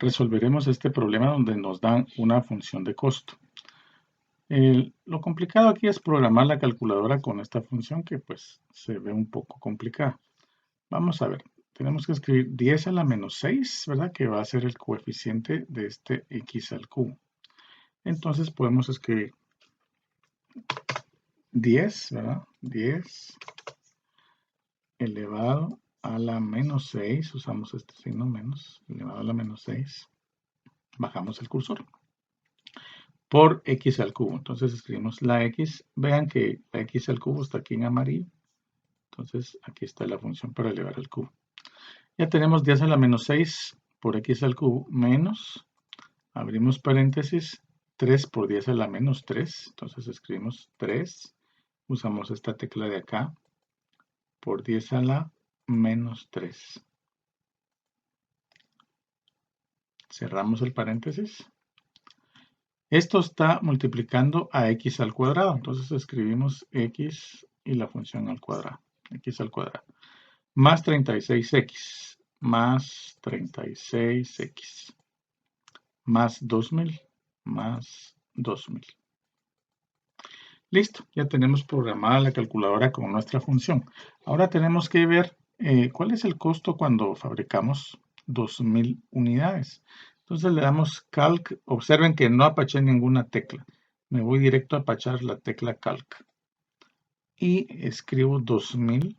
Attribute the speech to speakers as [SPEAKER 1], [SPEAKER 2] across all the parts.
[SPEAKER 1] resolveremos este problema donde nos dan una función de costo. Lo complicado aquí es programar la calculadora con esta función que pues se ve un poco complicada. Vamos a ver, tenemos que escribir 10 a la menos 6, ¿verdad? Que va a ser el coeficiente de este x al cubo. Entonces podemos escribir 10, ¿verdad? 10 elevado a la menos 6, usamos este signo menos, elevado a la menos 6, bajamos el cursor, por x al cubo. Entonces escribimos la x, vean que la x al cubo está aquí en amarillo, entonces aquí está la función para elevar al cubo. Ya tenemos 10 a la menos 6 por x al cubo menos, abrimos paréntesis, 3 por 10 a la menos 3, entonces escribimos 3, usamos esta tecla de acá, por 10 a la menos 3. Cerramos el paréntesis. Esto está multiplicando a x al cuadrado, entonces escribimos x y la función al cuadrado, x al cuadrado, más 36x, más 36x, más 2000, más 2000. Listo, ya tenemos programada la calculadora con nuestra función. Ahora tenemos que ver cuál es el costo cuando fabricamos 2000 unidades. Entonces le damos Calc. Observen que no apaché ninguna tecla. Me voy directo a apachar la tecla Calc. Y escribo 2000,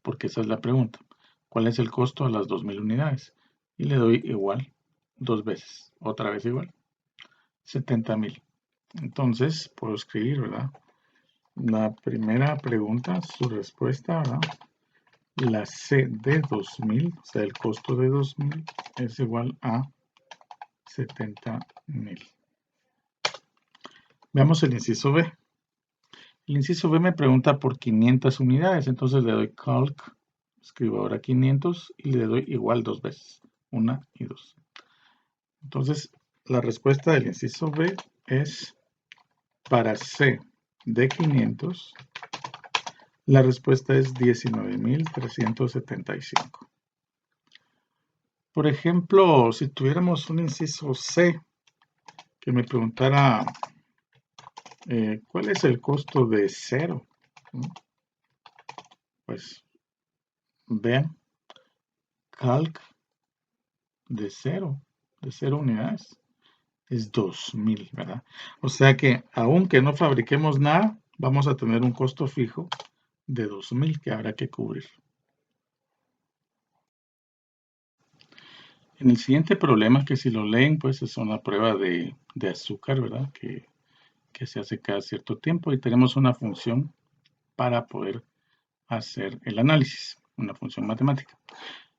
[SPEAKER 1] porque esa es la pregunta. ¿Cuál es el costo a las 2000 unidades? Y le doy igual, dos veces. Otra vez igual. 70,000. Entonces, puedo escribir, ¿verdad? La primera pregunta, su respuesta, ¿verdad? La C de 2000, o sea, el costo de 2000 es igual a 70,000. Veamos el inciso B. El inciso B me pregunta por 500 unidades, entonces le doy calc, escribo ahora 500 y le doy igual dos veces, una y dos. Entonces, la respuesta del inciso B es para C de 500, la respuesta es 19,375. Por ejemplo, si tuviéramos un inciso C que me preguntara ¿cuál es el costo de 0? Pues vean, calc de 0 unidades, es 2000, ¿verdad? O sea que aunque no fabriquemos nada, vamos a tener un costo fijo de 2000 que habrá que cubrir. En el siguiente problema, que si lo leen, pues es una prueba de azúcar, ¿verdad? Que se hace cada cierto tiempo y tenemos una función para poder hacer el análisis, una función matemática.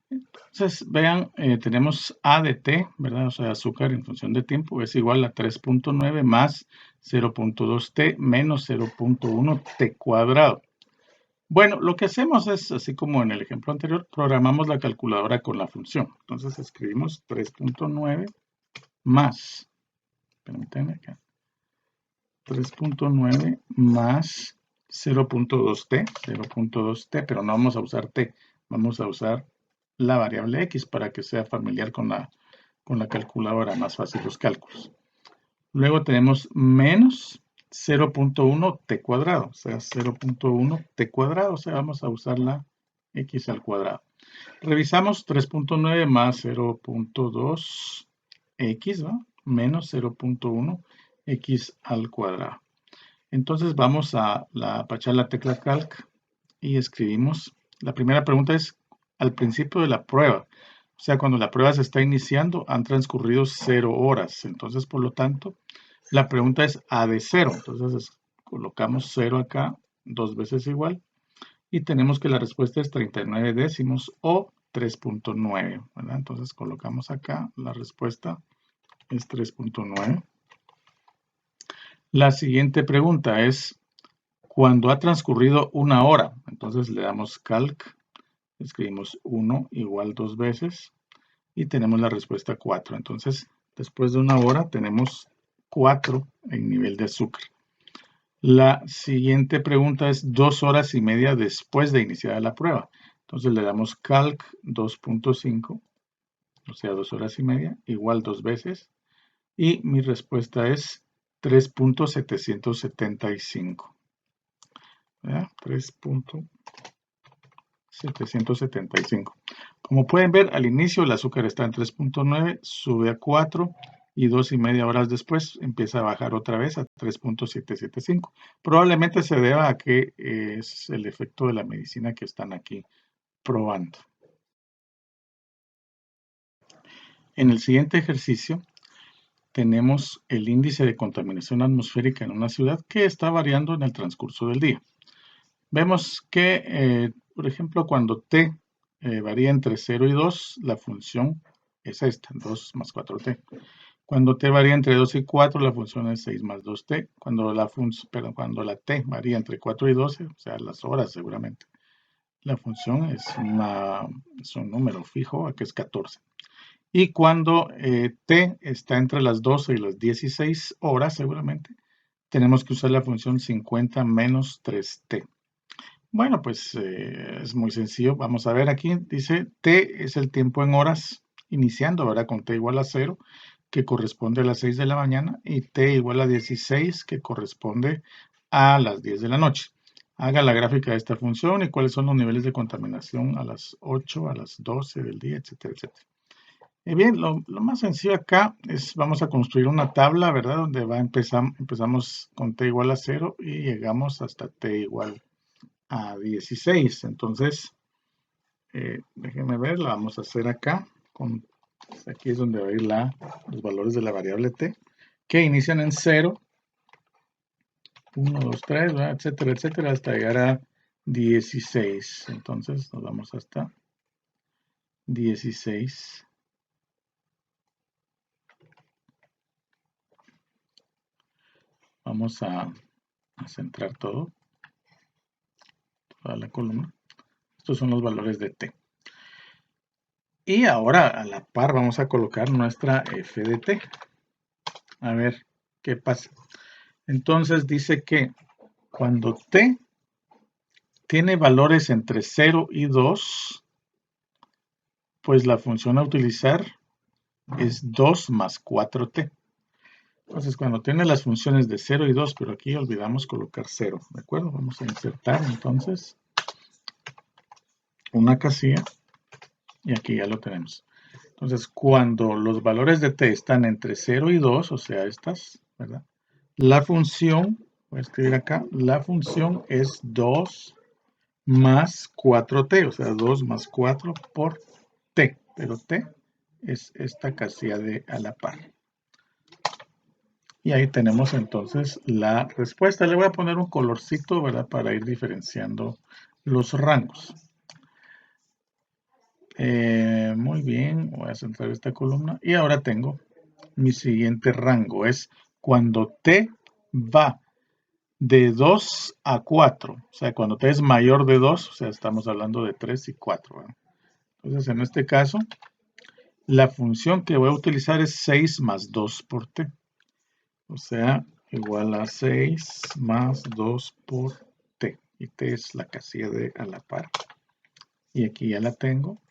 [SPEAKER 1] Entonces, vean, tenemos A de T, ¿verdad? O sea, azúcar en función de tiempo es igual a 3.9 más 0.2T menos 0.1T cuadrado. Bueno, lo que hacemos es, así como en el ejemplo anterior, programamos la calculadora con la función. Entonces, escribimos 3.9 más, permítanme acá, 3.9 más 0.2T, pero no vamos a usar T, vamos a usar la variable X para que sea familiar con la calculadora, más fácil los cálculos. Luego tenemos menos 0.1T cuadrado, o sea, 0.1T cuadrado, o sea, vamos a usar la X al cuadrado. Revisamos 3.9 más 0.2X, ¿no? Menos 0.1 X al cuadrado. Entonces vamos a apachar la tecla Calc y escribimos. La primera pregunta es al principio de la prueba. O sea, cuando la prueba se está iniciando, han transcurrido 0 horas. Entonces, por lo tanto, la pregunta es A de 0. Entonces, colocamos 0 acá, dos veces igual. Y tenemos que la respuesta es 39 décimos o 3.9. Entonces, colocamos acá, la respuesta es 3.9. La siguiente pregunta es, cuando ha transcurrido una hora, entonces le damos calc, escribimos 1 igual dos veces y tenemos la respuesta 4. Entonces, después de una hora tenemos 4 en nivel de azúcar. La siguiente pregunta es 2 horas y media después de iniciar la prueba. Entonces le damos calc 2.5 o sea, 2 horas y media, igual 2 veces. Y mi respuesta es 3.775. 3.775. Como pueden ver, al inicio el azúcar está en 3.9, sube a 4 y 2,5 horas después empieza a bajar otra vez a 3.775. Probablemente se deba a que es el efecto de la medicina que están aquí probando. En el siguiente ejercicio tenemos el índice de contaminación atmosférica en una ciudad que está variando en el transcurso del día. Vemos que, por ejemplo, cuando t varía entre 0 y 2, la función es esta, 2 más 4t. Cuando t varía entre 2 y 4, la función es 6 más 2t. Cuando la t varía entre 4 y 12, o sea, las horas seguramente, la función es un número fijo, que es 14. Y cuando t está entre las 12 y las 16 horas, seguramente, tenemos que usar la función 50 menos 3t. Bueno, pues es muy sencillo. Vamos a ver aquí, dice t es el tiempo en horas, iniciando, ¿verdad? Con t igual a 0, que corresponde a las 6 de la mañana, y t igual a 16, que corresponde a las 10 de la noche. Haga la gráfica de esta función y cuáles son los niveles de contaminación a las 8, a las 12 del día, etcétera, etcétera. Bien, lo más sencillo acá es, vamos a construir una tabla, ¿verdad? Donde empezamos con t igual a 0 y llegamos hasta t igual a 16. Entonces, déjenme ver, la vamos a hacer acá. Aquí es donde va a ir los valores de la variable t, que inician en 0, 1, 2, 3, etcétera, etcétera, hasta llegar a 16. Entonces, nos vamos hasta 16. Vamos a centrar toda la columna. Estos son los valores de t. Y ahora a la par vamos a colocar nuestra f de t. A ver qué pasa. Entonces dice que cuando t tiene valores entre 0 y 2, pues la función a utilizar es 2 más 4t. Entonces, cuando tiene las funciones de 0 y 2, pero aquí olvidamos colocar 0, ¿de acuerdo? Vamos a insertar entonces una casilla y aquí ya lo tenemos. Entonces, cuando los valores de t están entre 0 y 2, o sea, estas, ¿verdad? La función, voy a escribir acá, la función es 2 más 4t, o sea, 2 más 4 por t, pero t es esta casilla de a la par. Y ahí tenemos entonces la respuesta. Le voy a poner un colorcito, ¿verdad? Para ir diferenciando los rangos. Muy bien, voy a centrar esta columna. Y ahora tengo mi siguiente rango. Es cuando t va de 2 a 4. O sea, cuando t es mayor de 2, o sea, estamos hablando de 3 y 4. ¿verdad? Entonces, en este caso, la función que voy a utilizar es 6 más 2 por t. O sea, igual a 6 más 2 por t. Y t es la casilla de a la par. Y aquí ya la tengo.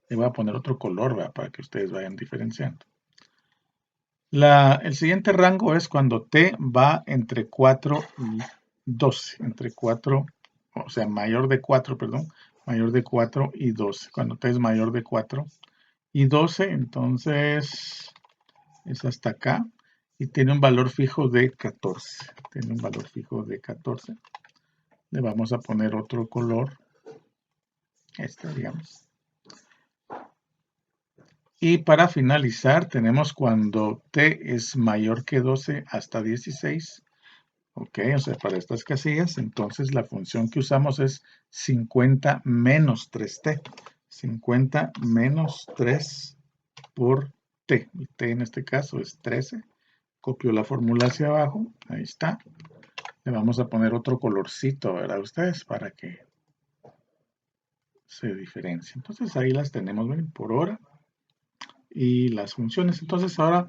[SPEAKER 1] Le voy a poner otro color, ¿verdad? Para que ustedes vayan diferenciando. El siguiente rango es cuando t va entre 4 y 12. Entre 4, o sea, mayor de 4, perdón. Mayor de 4 y 12. Cuando t es mayor de 4 y 12, entonces es hasta acá. Y tiene un valor fijo de 14. Tiene un valor fijo de 14. Le vamos a poner otro color. Este, digamos. Y para finalizar, tenemos cuando t es mayor que 12 hasta 16. Ok, o sea, para estas casillas, entonces la función que usamos es 50 menos 3t. 50 menos 3 por t. Y t en este caso es 13. Copio la fórmula hacia abajo. Ahí está. Le vamos a poner otro colorcito, ¿verdad? Ustedes, para que se diferencie. Entonces ahí las tenemos, ¿ven? Por hora. Y las funciones. Entonces ahora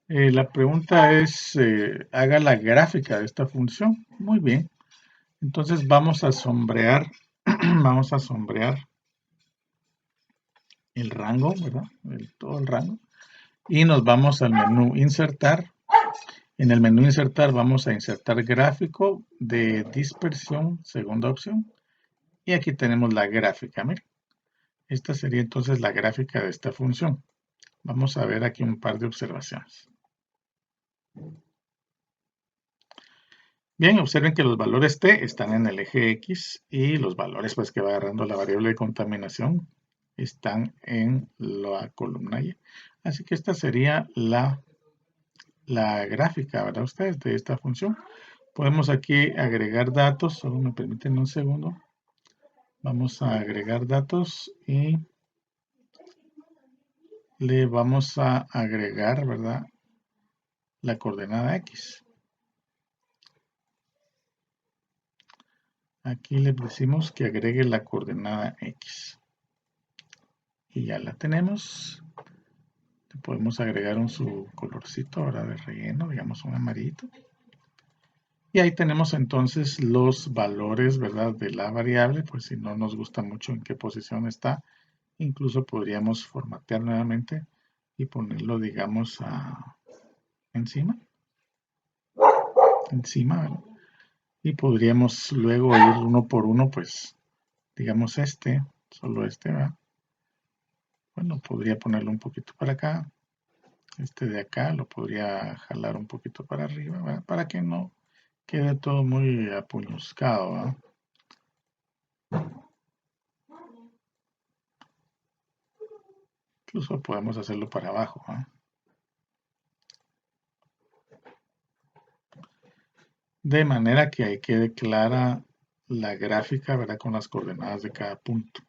[SPEAKER 1] la pregunta es, haga la gráfica de esta función. Muy bien. Entonces vamos a sombrear, vamos a sombrear el rango, ¿verdad? Todo el rango. Y nos vamos al menú insertar. En el menú insertar vamos a insertar gráfico de dispersión, segunda opción. Y aquí tenemos la gráfica, miren. Esta sería entonces la gráfica de esta función. Vamos a ver aquí un par de observaciones. Bien, observen que los valores T están en el eje X y los valores pues, que va agarrando la variable de contaminación están en la columna Y. Así que esta sería la gráfica, ¿verdad? Ustedes de esta función. Podemos aquí agregar datos, solo me permiten un segundo. Vamos a agregar datos y le vamos a agregar, ¿verdad? La coordenada X. Aquí le decimos que agregue la coordenada X. Y ya la tenemos. Le podemos agregar su colorcito ahora de relleno, digamos un amarillito. Y ahí tenemos entonces los valores, ¿verdad? De la variable, pues si no nos gusta mucho en qué posición está, incluso podríamos formatear nuevamente y ponerlo, digamos, encima, ¿verdad? Y podríamos luego ir uno por uno, pues, digamos solo este, ¿verdad? Bueno, podría ponerlo un poquito para acá. Este de acá lo podría jalar un poquito para arriba, ¿verdad? Para que no quede todo muy apuñuscado, ¿verdad? Incluso podemos hacerlo para abajo, ¿verdad? De manera que ahí quede clara la gráfica, ¿verdad? Con las coordenadas de cada punto.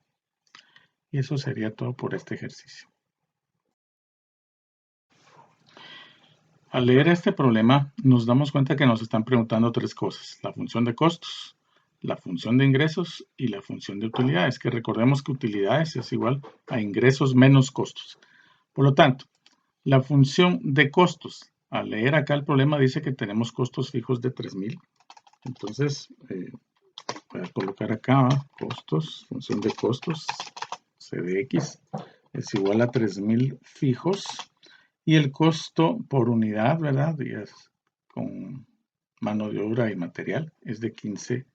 [SPEAKER 1] Y eso sería todo por este ejercicio. Al leer este problema, nos damos cuenta que nos están preguntando tres cosas: la función de costos, la función de ingresos y la función de utilidades, que recordemos que utilidades es igual a ingresos menos costos. Por lo tanto, la función de costos, al leer acá el problema dice que tenemos costos fijos de 3,000. Entonces, voy a colocar acá, costos, función de costos, C de X, es igual a 3,000 fijos. Y el costo por unidad, ¿verdad? Con mano de obra y material, es de 15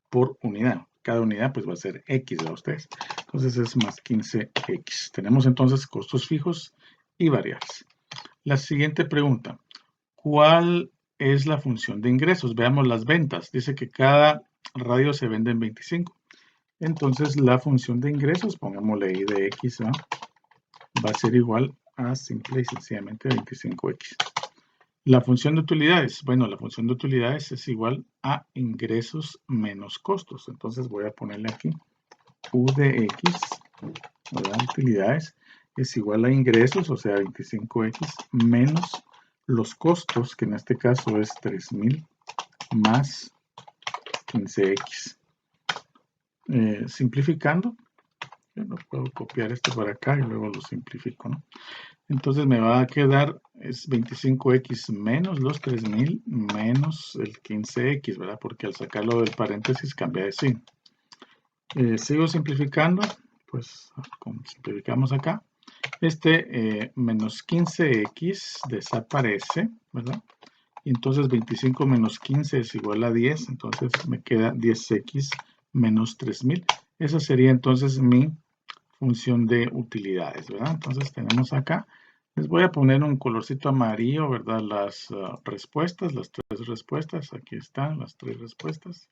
[SPEAKER 1] por unidad. Cada unidad pues va a ser X, ¿verdad ustedes? Entonces es más 15X. Tenemos entonces costos fijos y variables. La siguiente pregunta: ¿cuál es la función de ingresos? Veamos las ventas. Dice que cada radio se vende en 25. Entonces la función de ingresos, pongámosle I de X, ¿no? Va a ser igual a simple y sencillamente 25X. La función de utilidades. Bueno, la función de utilidades es igual a ingresos menos costos. Entonces voy a ponerle aquí U de X, ¿verdad? Utilidades es igual a ingresos, o sea, 25X menos los costos, que en este caso es 3,000 más 15X. Simplificando, yo no puedo copiar esto para acá y luego lo simplifico, ¿no? Entonces me va a quedar, es 25X menos los 3,000 menos el 15X, ¿verdad? Porque al sacarlo del paréntesis cambia de signo. Sigo simplificando, pues simplificamos acá. Menos 15X desaparece, ¿verdad? Y entonces 25 menos 15 es igual a 10, entonces me queda 10X menos 3,000. Esa sería entonces mi función de utilidades, ¿verdad? Entonces tenemos acá, les voy a poner un colorcito amarillo, ¿verdad? Las respuestas, las tres respuestas, aquí están las tres respuestas.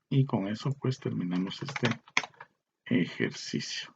[SPEAKER 1] Y con eso pues terminamos este ejercicio.